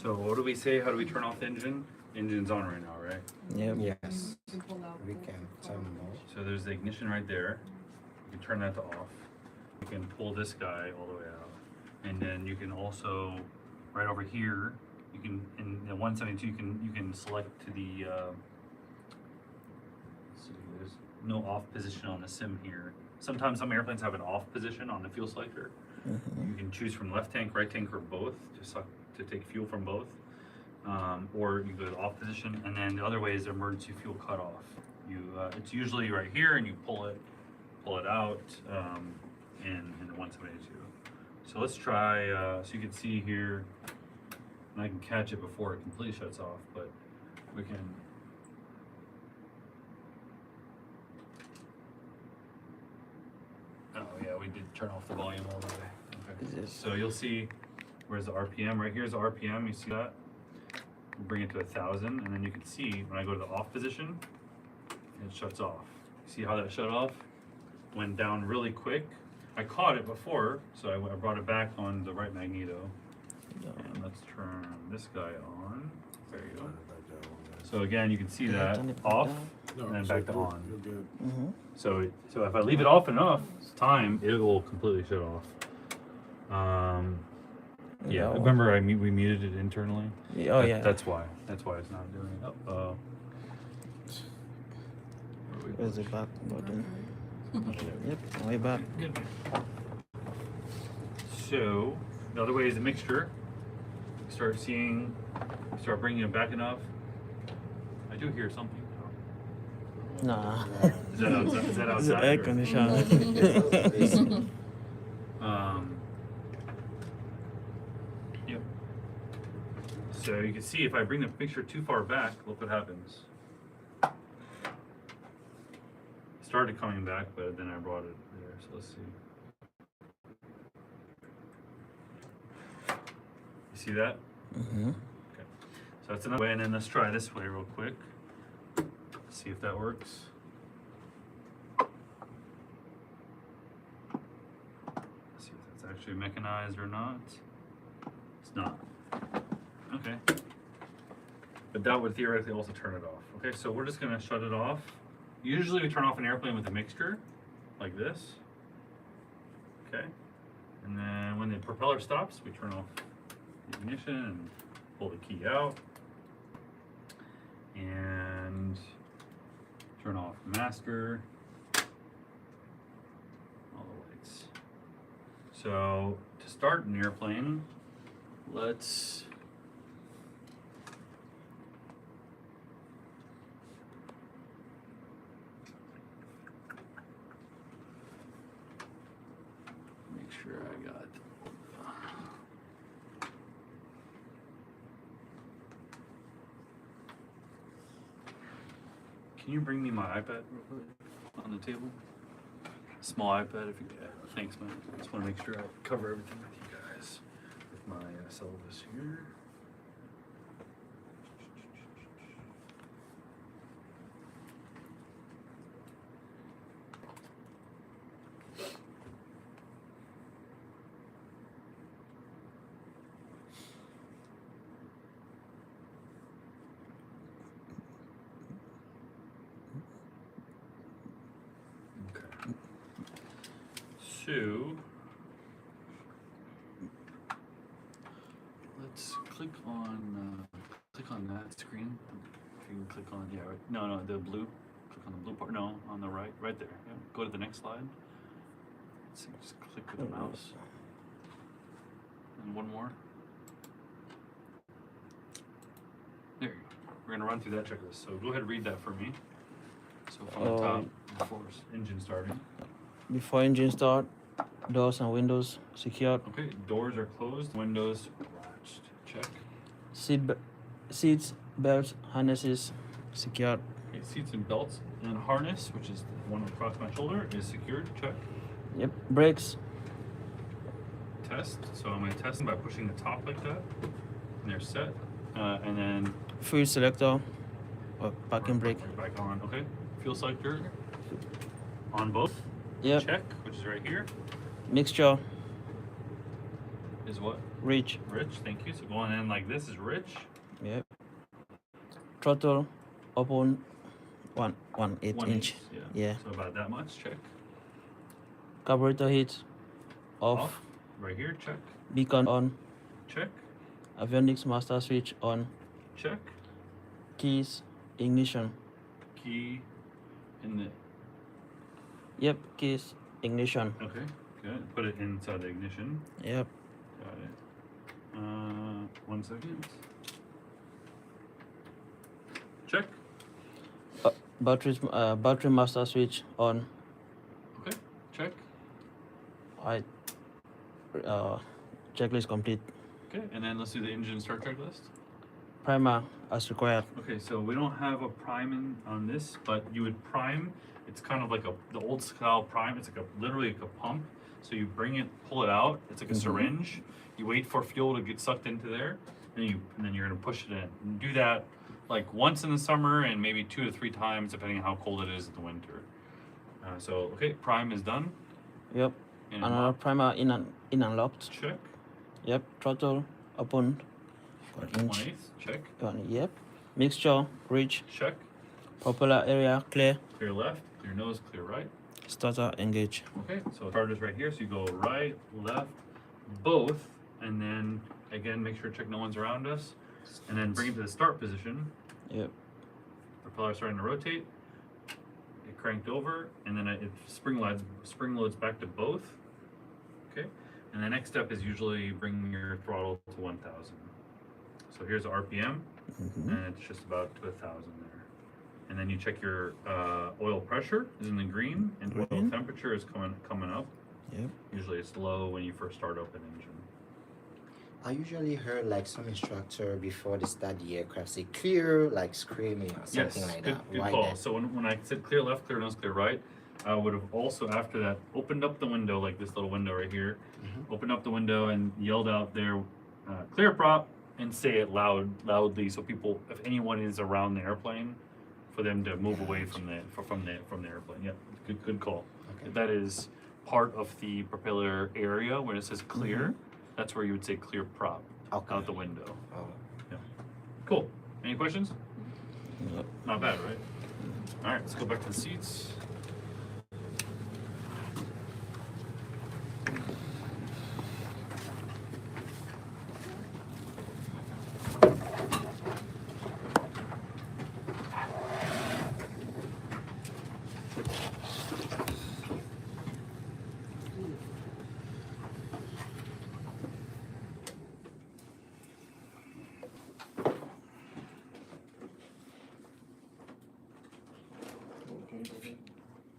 So what do we say? How do we turn off the engine? Engine's on right now, right? Yep. Yes, we can turn them off. So there's the ignition right there. You can turn that to off. You can pull this guy all the way out. And then you can also, right over here, you can, in the 172, you can select to the, let's see, there's no off position on the sim here. Sometimes some airplanes have an off position on the fuel selector. You can choose from left tank, right tank, or both to take fuel from both. Or you go to the off position, and then the other way is emergency fuel cutoff. It's usually right here, and you pull it out in the 172. So let's try. So you can see here, and I can catch it before it completely shuts off, but we can. Oh yeah, we did turn off the volume all the way. Okay. Yes. So you'll see, where's the RPM? Right here's the RPM. You see that? We'll bring it to 1,000, and then you can see when I go to the off position, it shuts off. See how that shut off? Went down really quick. I caught it before, so I brought it back on the right magneto. And let's turn this guy on. There you go. So again, you can see that turn it off, No, and then so back to good, on. you're good. So if I leave it off enough time, it will completely shut off. Yeah, remember we muted it internally. Oh yeah. That's why it's not doing it. Uh-oh. Where's the back button? Yep. Way back. Good. So the other way is a mixture. Start bringing it back enough. I do hear something. Nah. Is that outside? Is that It's the outside? air or- conditioner. Yep. So you can see if I bring the picture too far back, look what happens. It started coming back, but then I brought it there. So let's see. You see that? Mm-hmm. Okay. So that's another way, and then let's try this way real quick. See if that works. See if that's actually mechanized or not. It's not. Okay. But that would theoretically also turn it off. Okay, so we're just gonna shut it off. Usually we turn off an airplane with a mixture, like this. Okay. And then when the propeller stops, we turn off the ignition and pull the key out. And turn off master, all the lights. So to start an airplane, let's make sure I got. Can you bring me my iPad real quick on the table? Small iPad, if you can. Thanks, man. I just want to make sure I cover everything with you guys with my syllabus here. Okay. So let's click on that screen. If you can click on no, the blue. Click on the blue part. No, on the right there. Yeah. Go to the next slide. Let's see, just click with the mouse. And one more. There you go. We're gonna run through that checklist. So go ahead and read that for me. So from the top, before engine starting. Before engine start, doors and windows secured. Okay, doors are closed, windows latched. Check. Seats, belts, harnesses secured. Okay, seats and belts and harness, which is the one across my shoulder, is secured. Check. Yep. Brakes. Test. So I'm going to test them by pushing the top like that. And they're set. And then Fuel selector. Or parking brake. right back on. Okay. Fuel selector on both. Yep. Check, which is right here. Mixture. Is what? Rich. Rich, thank you. So going in like this is rich. Yep. Throttle open 1/8 1/8, inch. yeah. Yeah. So about that much, check. Carburetor heat off. Off. Right here, check. Beacon on. Check. Avionics master switch on. Check. Keys ignition. Key in the, Yep. Keys ignition. okay, good. Put it inside the ignition. Yep. Got it. 1 second. Check. Battery master switch on. Okay, check. I checklist complete. Okay, and then let's do the engine start checklist. Primer as required. Okay, so we don't have a prime on this, but you would prime. It's kind of like the old style prime. It's like literally like a pump. So you bring it, pull it out. It's like a syringe. You wait for fuel to get sucked into there, and then you're gonna push it in. And do that like once in the summer and maybe 2 to 3 times depending on how cold it is in the winter. So okay, prime is done. Yep. And Another primer in and locked. check. Yep. Throttle open 1 inch. 1/8, check. Yep. Mixture rich. Check. Propeller area clear. Clear left, clear nose, clear right. Starter engage. Okay, so starter's right here, so you go right, left, both, and then again make sure to check no one's around us, and then bring it to the start position. Yep. Propeller starting to rotate. It cranked over, and then it spring loads back to both. Okay, and the next step is usually bringing your throttle to 1,000. So here's the RPM, and it's just about to 1,000 there. And then you check your oil pressure is in the green, and oil Green. temperature is coming up. Yep. Usually it's low when you first start up an engine. I usually heard like some instructor before they start the aircraft say clear, like screaming or something like good, that. good Why call. that? So when I said clear left, clear nose, clear right, I would have also after that opened up the window, like this little window right here, opened up the window and yelled out there, clear prop, and say it loudly so people, if anyone is around the airplane, for them to move away from the airplane. Yeah, good call. Okay. That is part of the propeller area when it says clear. That's where you would say clear prop Okay. out the window. Oh. Cool. Any questions? Yep. Not bad, right? All right, let's go back to the seats.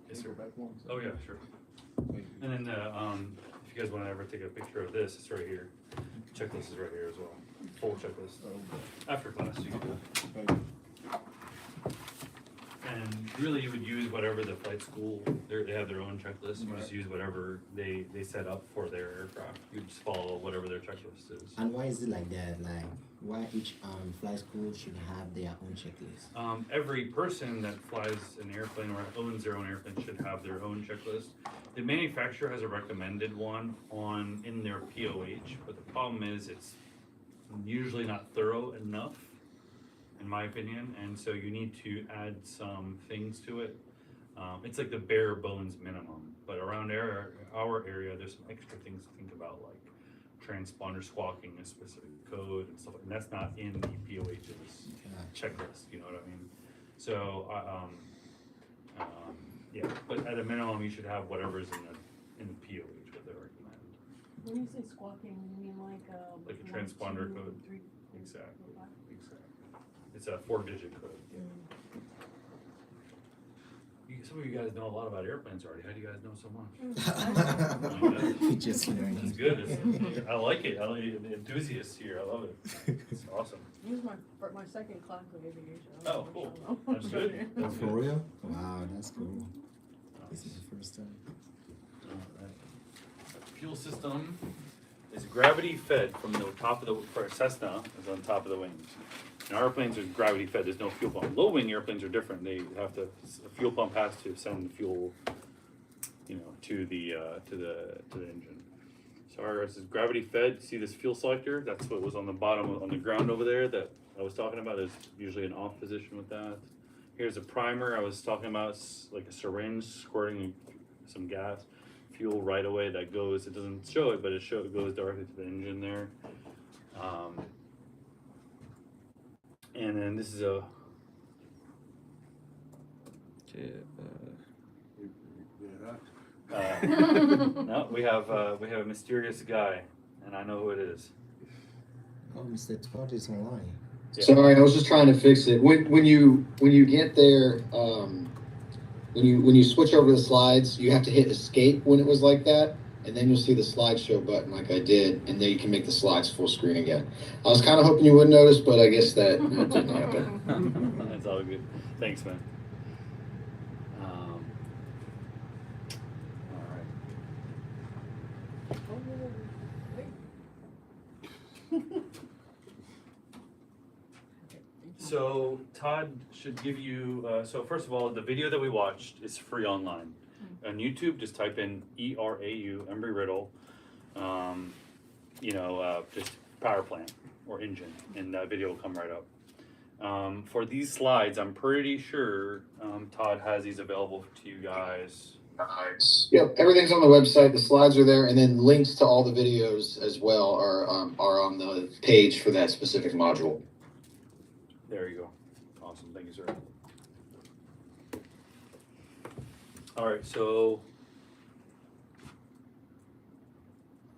Yes, sir. Oh yeah, sure. And then if you guys want to ever take a picture of this, it's right here. Checklist is right here as well. Full checklist. After class, you can do it. And really, you would use whatever the flight school, they have their own checklist. You just use whatever they set up for their aircraft. You just follow whatever their checklist is. And why is it like that? Like, why each flight school should have their own checklist? Every person that flies an airplane or owns their own airplane should have their own checklist. The manufacturer has a recommended one in their POH, but the problem is it's usually not thorough enough, in my opinion, and so you need to add some things to it. It's like the bare bones minimum, but around our area, there's some extra things to think about, like transponder squawking a specific code and stuff, and that's not in the POH's checklist. You know what I mean? So, yeah, but at a minimum, you should have whatever's in the POH what they recommend. When you say squawking, you mean like Like a 1, transponder 2, code. 3, Exactly. 4, 5? It's a 4-digit code. Some of you guys know a lot about airplanes already. How do you guys know so much? We just learned. It's good. I like it. I like the enthusiasts here. I love it. It's awesome. This is my second class of aviation. Oh, cool. That's good. Oh, That's for good. real? Wow, that's cool. This is the first time. Fuel system is gravity fed from the top of the, for a Cessna, is on top of the wings. And our airplanes are gravity fed, there's no fuel pump. Low wing airplanes are different, they have to, a fuel pump has to send fuel, to the engine. Sorry, this is gravity fed. See this fuel selector? That's what was on the bottom, on the ground over there that I was talking about. There's usually an off position with that. Here's a primer I was talking about. It's like a syringe squirting some gas, fuel right away that goes, it doesn't show it, but it goes directly to the engine there. And then this is a, no, we have a mysterious guy, and I know who it is. Oh, Mr. Todd is online. Yeah. Sorry, I was just trying to fix it. When you get there, when you switch over the slides, you have to hit escape when it was like that, and then you'll see the slideshow button like I did, and then you can make the slides full screen again. I was kind of hoping you wouldn't notice, but I guess that didn't happen. That's all good. Thanks, man. All right. So Todd should give you, so first of all, the video that we watched is free online. On YouTube, just type in ERAU, Embry-Riddle, just power plant or engine, and that video will come right up. For these slides, I'm pretty sure Todd has these available to you guys. Yep, everything's on the website. The slides are there, and then links to all the videos as well are on the page for that specific module. There you go. Awesome. Thank you, sir. All right, so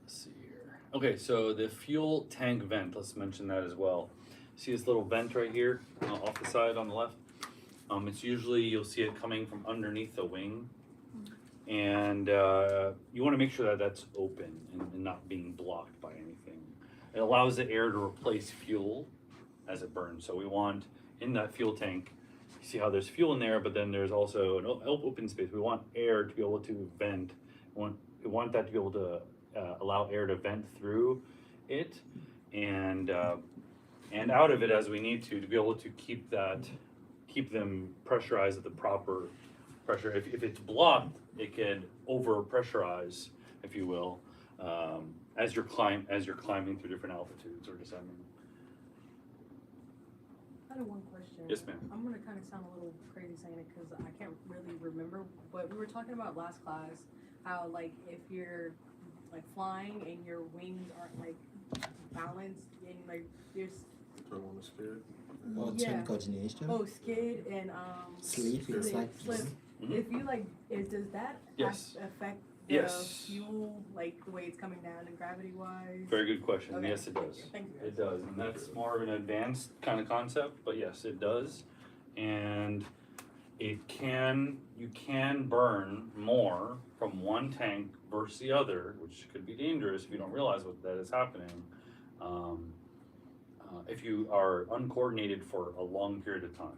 let's see here. Okay, so the fuel tank vent, let's mention that as well. See this little vent right here off the side on the left? It's usually, you'll see it coming from underneath the wing. And you want to make sure that that's open and not being blocked by anything. It allows the air to replace fuel as it burns. So we want in that fuel tank, you see how there's fuel in there, but then there's also an open space. We want air to be able to vent. We want that to be able to allow air to vent through it and out of it as we need to be able to keep them pressurized at the proper pressure. If it's blocked, it can over pressurize, if you will, as you're climbing through different altitudes or descending. I had one question. Yes, ma'am. I'm gonna kind of sound a little crazy saying it because I can't really remember, but we were talking about last class how like if you're like flying and your wings aren't like balanced and like you're Turn on the skid. Or Yeah. turn coordination. skid and Sleep, it's like slip. Mhm. If you like, does that Yes. affect the Yes. fuel like the way it's coming down and gravity wise? Very good question. Okay, Yes, it thank does. you, thank you, guys. It does, and that's more of an advanced kind of concept, but yes, it does. And you can burn more from one tank versus the other, which could be dangerous if you don't realize that is happening. If you are uncoordinated for a long period of time,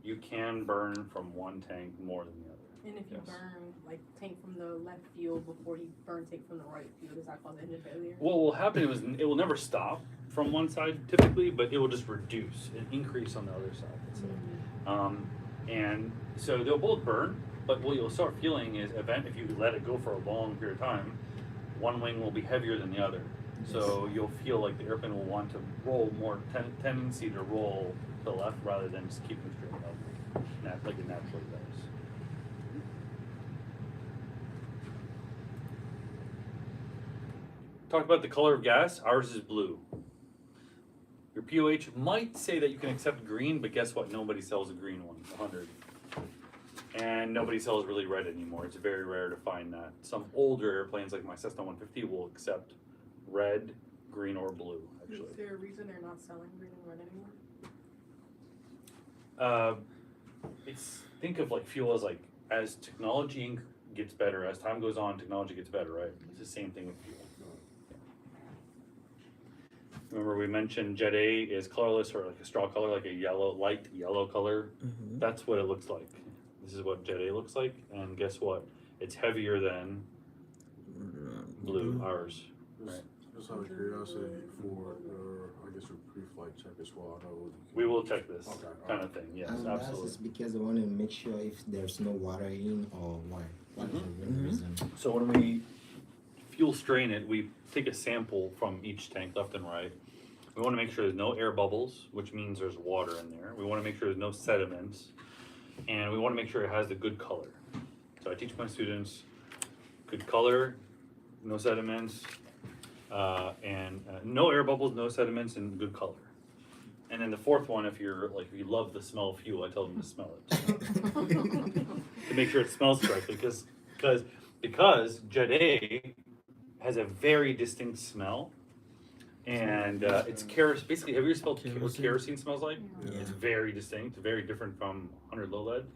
you can burn from one tank more than the other. And if you Yes. burn like tank from the left fuel before you burn tank from the right fuel, does that cause engine failure? What will happen is it will never stop from one side typically, but it will just reduce and increase on the other side. Let's say. And so they'll both burn, but what you'll start feeling is if you let it go for a long period of time, one wing will be heavier than the other. So you'll feel like the airplane will want to roll more, tendency to roll to the left rather than just keeping straight up, like it naturally does. Talk about the color of gas. Ours is blue. Your POH might say that you can accept green, but guess what? Nobody sells a green one, 100. And nobody sells really red anymore. It's very rare to find that. Some older airplanes like my Cessna 150 will accept red, green, or blue, actually. Is there a reason they're not selling green and red anymore? Think of like fuel as like, as technology gets better, as time goes on, technology gets better, right? It's the same thing with fuel. Remember we mentioned Jet A is colorless or like a straw color, like a yellow, light yellow color. Mm-hmm. That's what it looks like. This is what Jet A looks like, and guess what? It's heavier than blue, ours. Right. Just out of curiosity, for I guess your pre-flight check as well. I know We will check this Okay, kind of thing, yes, That's absolutely. just because I want to make sure if there's no water in or why. What is the main reason? So when we fuel strain it, we take a sample from each tank, left and right. We want to make sure there's no air bubbles, which means there's water in there. We want to make sure there's no sediments, and we want to make sure it has a good color. So I teach my students good color, no sediments, and no air bubbles, no sediments, and good color. And then the fourth one, if you love the smell of fuel, I tell them to smell it to make sure it smells correctly, because Jet A has a very distinct smell, and it's kerosene. Basically, have you ever smelled what kerosene smells like? Yeah. It's very distinct, very different from 100 low lead.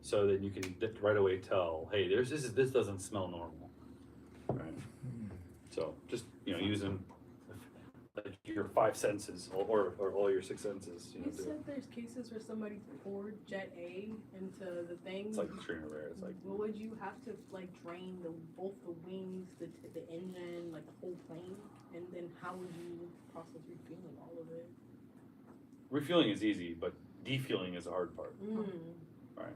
So that you can right away tell, hey, this doesn't smell normal, right? So just using like your 5 senses or all your 6 senses. You said there's cases where somebody poured Jet A into the thing. It's like extremely rare. It's like, well, would you have to like drain both the wings, the engine, like the whole plane, and then how would you process refueling all of it? refueling is easy, but defueling is the hard part. Right?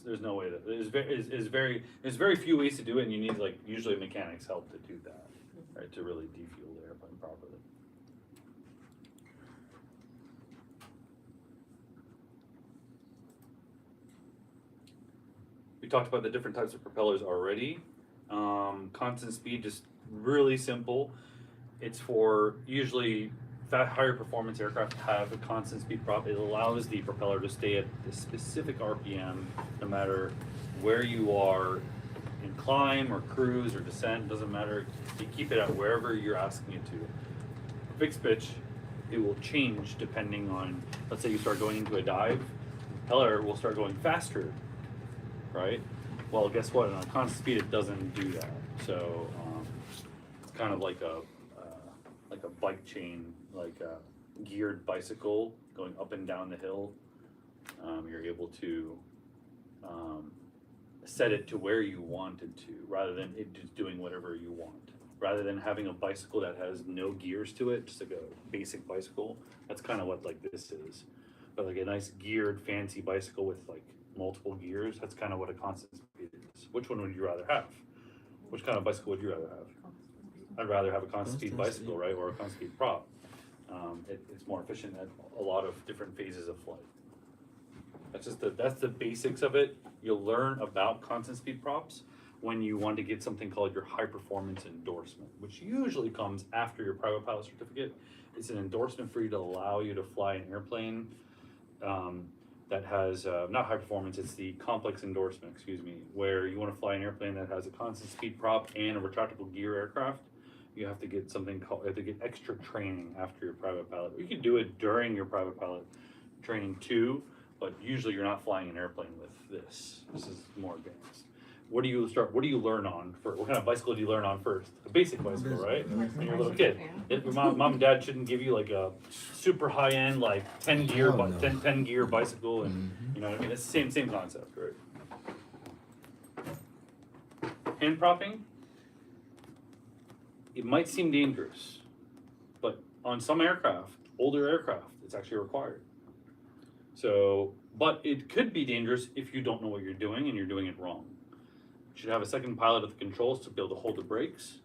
There's no way that there's very few ways to do it, and you need usually mechanics help to do that, right? To really defuel the airplane properly. We talked about the different types of propellers already. Constant speed, just really simple. It's for usually higher performance aircraft have a constant speed prop. It allows the propeller to stay at the specific RPM no matter where you are in climb or cruise or descent, doesn't matter. You keep it at wherever you're asking it to. Fixed pitch, it will change depending on, let's say you start going into a dive, the propeller will start going faster, right? Well, guess what? On constant speed, it doesn't do that. So it's kind of like a bike chain, like a geared bicycle going up and down the hill. You're able to set it to where you want it to, rather than it just doing whatever you want. Rather than having a bicycle that has no gears to it, just like a basic bicycle. That's kind of what this is. But like a nice geared, fancy bicycle with multiple gears, that's kind of what a constant speed is. Which one would you rather have? Which kind of bicycle would you rather have? I'd rather have a constant speed bicycle, right, or a constant speed prop. It's more efficient at a lot of different phases of flight. That's the basics of it. You'll learn about constant speed props when you want to get something called your high performance endorsement, which usually comes after your private pilot certificate. It's an endorsement for you to allow you to fly an airplane that has not high performance. It's the complex endorsement, where you want to fly an airplane that has a constant speed prop and a retractable gear aircraft. You have to get extra training after your private pilot. You can do it during your private pilot training too, but usually you're not flying an airplane with this. This is more advanced. What do you learn on first? What kind of bicycle do you learn on first? A basic bicycle, right? When you're a little kid. Mom and dad shouldn't give you a super high end 10 gear bicycle, and you know what I mean? It's the same concept, right? Hand propping. It might seem dangerous, but on some aircraft, older aircraft, it's actually required. So, but it could be dangerous if you don't know what you're doing and you're doing it wrong. You should have a second pilot at the controls to be able to hold the brakes,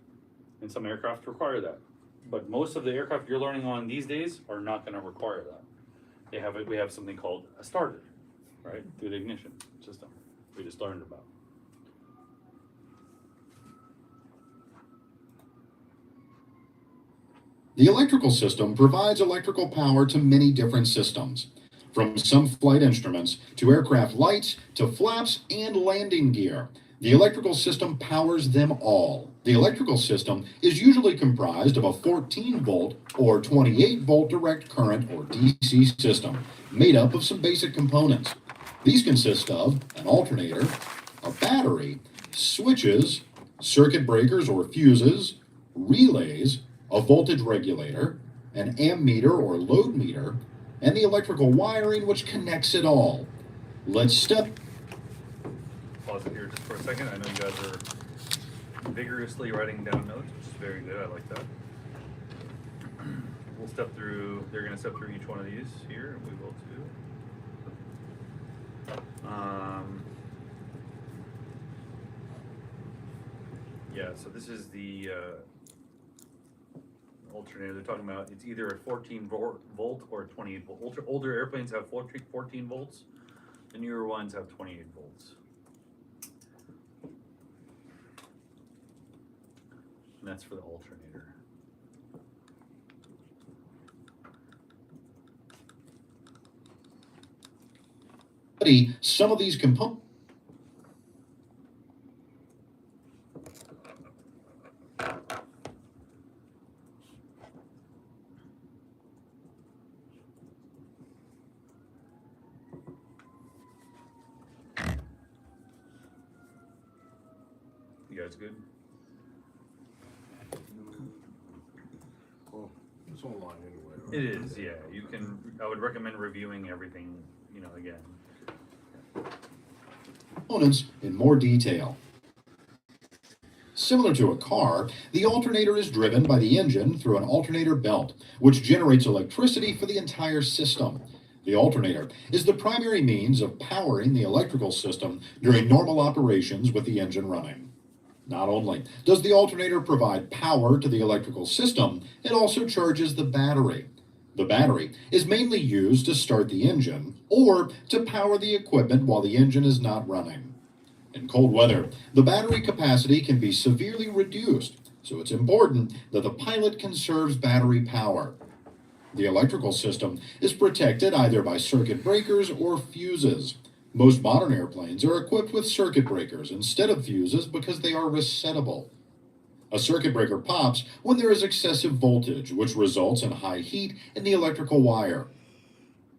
and some aircraft require that. But most of the aircraft you're learning on these days are not going to require that. We have something called a starter, right, through the ignition system we just learned about. The electrical system provides electrical power to many different systems, from some flight instruments to aircraft lights to flaps and landing gear. The electrical system powers them all. The electrical system is usually comprised of a 14-volt or 28-volt direct current or DC system, made up of some basic components. These consist of an alternator, a battery, switches, circuit breakers or fuses, relays, a voltage regulator, an ammeter or load meter, and the electrical wiring which connects it all. Let's Pause it here just for a second. I know you guys are vigorously writing down notes, which is very good. I like that. We'll step through, they're going to step through each one of these here, and we will too. Yeah, Yeah, so this is the alternator they're talking about. It's either a 14 volt or a 28 volt. Older airplanes have 14 volts. The newer ones have 28 volts. And that's for the alternator. Study some of these components. You guys good? Well, it's online anyway. Right? It is, yeah. You can, I would recommend reviewing everything, you know, again. Components in more detail. Similar to a car, the alternator is driven by the engine through an alternator belt, which generates electricity for the entire system. The alternator is the primary means of powering the electrical system during normal operations with the engine running. Not only does the alternator provide power to the electrical system, it also charges the battery. The battery is mainly used to start the engine or to power the equipment while the engine is not running. In cold weather, the battery capacity can be severely reduced, so it's important that the pilot conserves battery power. The electrical system is protected either by circuit breakers or fuses. Most modern airplanes are equipped with circuit breakers instead of fuses because they are resettable. A circuit breaker pops when there is excessive voltage, which results in high heat in the electrical wire.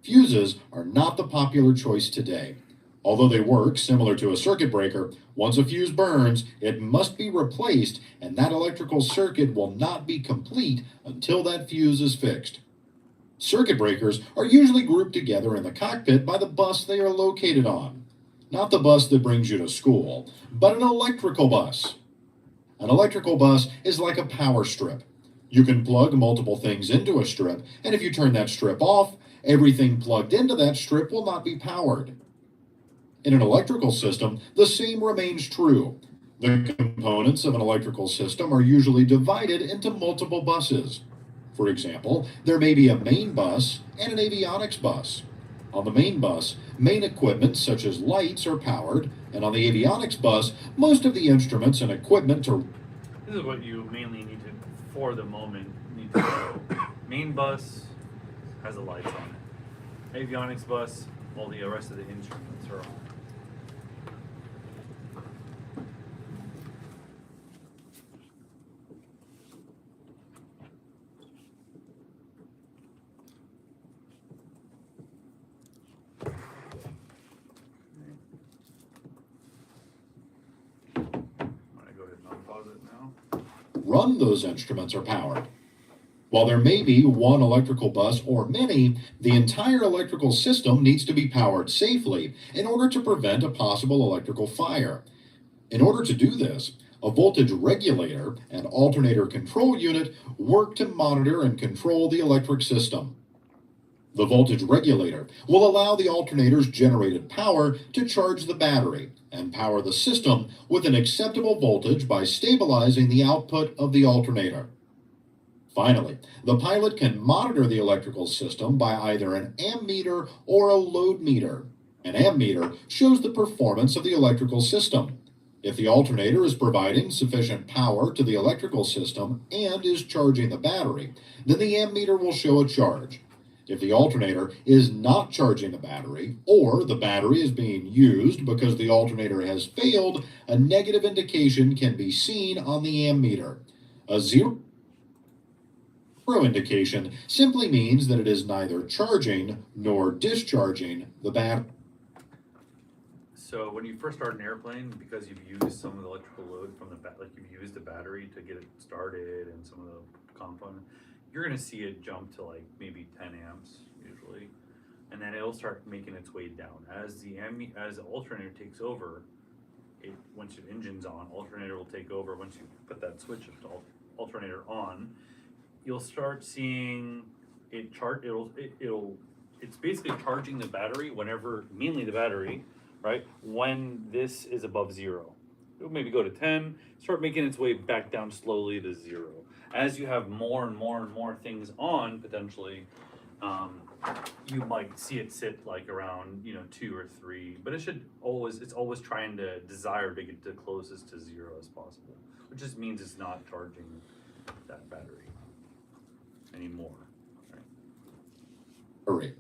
Fuses are not the popular choice today. Although they work similar to a circuit breaker, once a fuse burns, it must be replaced, and that electrical circuit will not be complete until that fuse is fixed. Circuit breakers are usually grouped together in the cockpit by the bus they are located on. Not the bus that brings you to school, but an electrical bus. An electrical bus is like a power strip. You can plug multiple things into a strip, and if you turn that strip off, everything plugged into that strip will not be powered. In an electrical system, the same remains true. The components of an electrical system are usually divided into multiple buses. For example, there may be a main bus and an avionics bus. On the main bus, main equipment such as lights are powered, and on the avionics bus, most of the instruments and equipment are... This is what you mainly need to, for the moment, need to know. Main bus has the lights on it. Avionics bus, all the rest of the instruments are on. Run those instruments are powered. While there may be one electrical bus or many, the entire electrical system needs to be powered safely in order to prevent a possible electrical fire. In order to do this, a voltage regulator and alternator control unit work to monitor and control the electric system. The voltage regulator will allow the alternator's generated power to charge the battery and power the system with an acceptable voltage by stabilizing the output of the alternator. Finally, the pilot can monitor the electrical system by either an ammeter or a load meter. An ammeter shows the performance of the electrical system. If the alternator is providing sufficient power to the electrical system and is charging the battery, then the ammeter will show a charge. If the alternator is not charging the battery, or the battery is being used because the alternator has failed, a negative indication can be seen on the ammeter. A zero indication simply means that it is neither charging nor discharging the battery. So when you first start an airplane, because you've used some of the electrical load from the like you've used the battery to get it started and some of the component, you're going to see it jump to like maybe 10 amps usually, and then it'll start making its way down as the alternator takes over. Once your engine's on, alternator will take over. Once you put that switch of alternator on, you'll start seeing it chart. It's basically charging the battery whenever, mainly the battery, right? When this is above zero. it'll maybe go to 10, start making its way back down slowly to 0. As you have more and more and more things on, potentially, you might see it sit like around, 2 or 3, but it's always trying to desire to get the closest to 0 as possible, which just means it's not charging that battery anymore. Battery.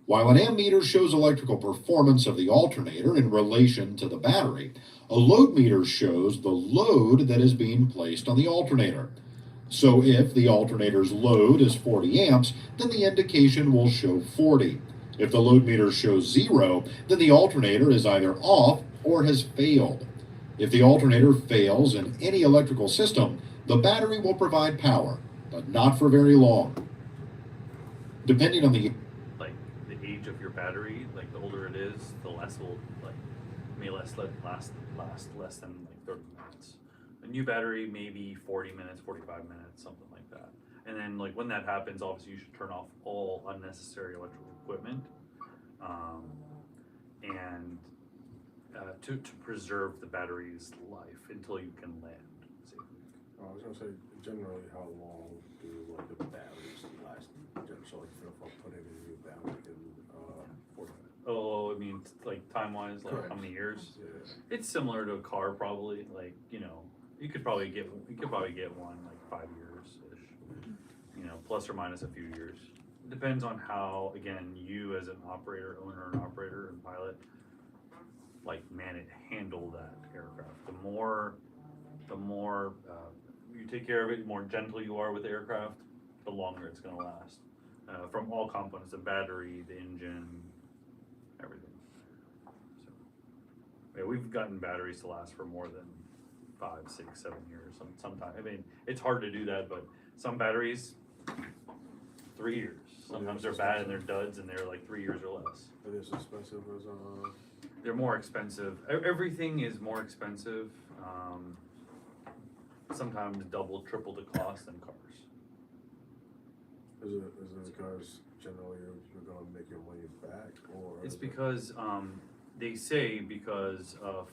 While an ammeter shows electrical performance of the alternator in relation to the battery, a load meter shows the load that is being placed on the alternator. So if the alternator's load is 40 amps, then the indication will show 40. If the load meter shows 0, then the alternator is either off or has failed. If the alternator fails in any electrical system, the battery will provide power, but not for very long. Depending on the Like the age of your battery, like the older it is, the less will may last less than like 30 minutes. A new battery maybe 40 minutes, 45 minutes, something like that. And then like when that happens, obviously you should turn off all unnecessary electrical equipment, and to preserve the battery's life until you can land safely. I was gonna say, generally, how long do like the batteries last? So like if I put in a new battery in 40 minutes. Oh, I mean, like time-wise, like how Correct. many years? Yeah. It's similar to a car, probably. Like, you could probably get one like 5 years-ish. Plus or minus a few years. It depends on how, again, you as an operator, owner and operator and pilot, handle that aircraft. The more you take care of it, the more gentle you are with the aircraft, the longer it's going to last. From all components, the battery, the engine, everything. So, yeah, we've gotten batteries to last for more than 5, 6, 7 years. Sometimes, I mean, it's hard to do that, but some batteries, 3 years. Sometimes they're bad and they're duds and they're like 3 years or less. It is expensive as They're more expensive. Everything is more expensive. Sometimes double, triple the cost than cars. is it because generally you're gonna make your money back, or It's is it- because they say because of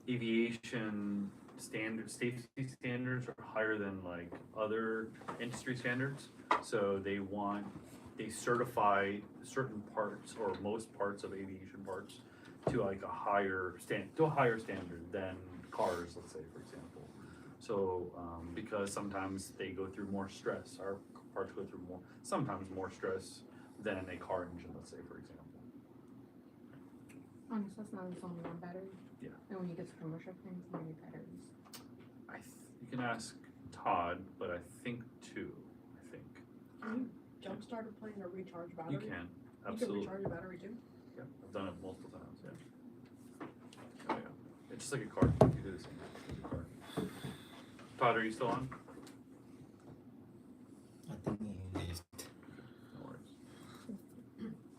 aviation safety standards are higher than like other industry standards. So they certify certain parts or most parts of aviation parts to like a higher standard than cars, let's say, for example. So because sometimes they go through more stress, our parts go through sometimes more stress than a car engine, let's say, for example. So it's not just only one battery? Yeah. And when you get to commercial planes, how many batteries? You can ask Todd, but I think 2. Can you jumpstart a plane or recharge battery? You can, You can absolutely. recharge a battery too? Yeah, I've done it multiple times, yeah. Oh, yeah. It's just like a car. You do the same thing with a car. Todd, are you still on? I think he is. No worries.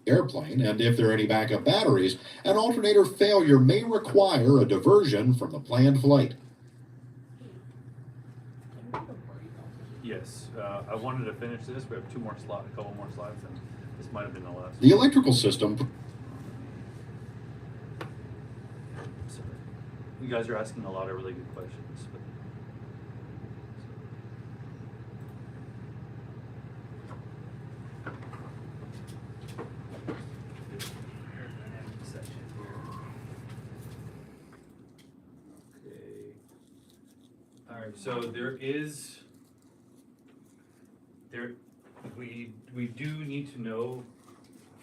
airplane, and if there are any backup batteries, an alternator failure may require a diversion from the planned flight. Yes, I wanted to finish this. We have a couple more slides, and this might have been the last. The electrical system Sorry. You guys are asking a lot of really good questions. But... Okay. All right. So we do need to know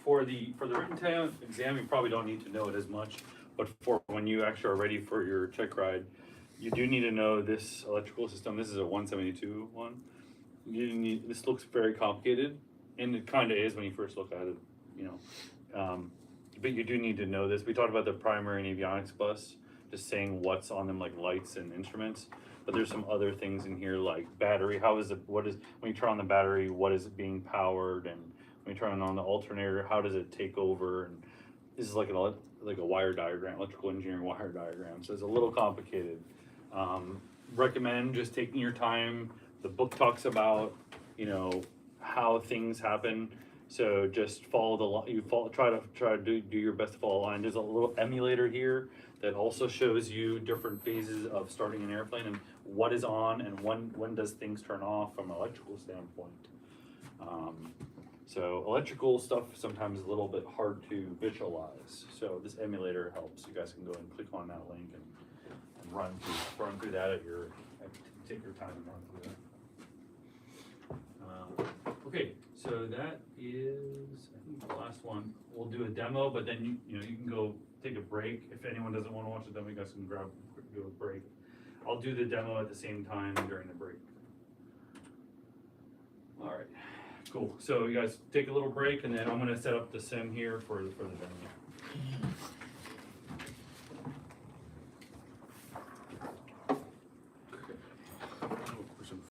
for the written exam. You probably don't need to know it as much, but for when you actually are ready for your check ride, you do need to know this electrical system. This is a 172 one. This looks very complicated, and it kind of is when you first look at it, but you do need to know this. We talked about the primary and avionics bus, just saying what's on them, like lights and instruments. But there's some other things in here like battery. When you turn on the battery, what is it being powered? And when you turn on the alternator, how does it take over? And this is like a wire diagram, electrical engineering wire diagram. So it's a little complicated. Recommend just taking your time. The book talks about, how things happen. So just follow the line. Try to do your best to follow the line. There's a little emulator here that also shows you different phases of starting an airplane and what is on and when does things turn off from an electrical standpoint. So electrical stuff sometimes is a little bit hard to visualize. So this emulator helps. You guys can go and click on that link and run through that take your time and run through that. Okay, so that is, I think, the last one. We'll do a demo, but then you can go take a break. If anyone doesn't want to watch the demo, you guys can do a break. I'll do the demo at the same time during the break. All right, cool. So you guys take a little break, and then I'm gonna set up the sim here for the demo.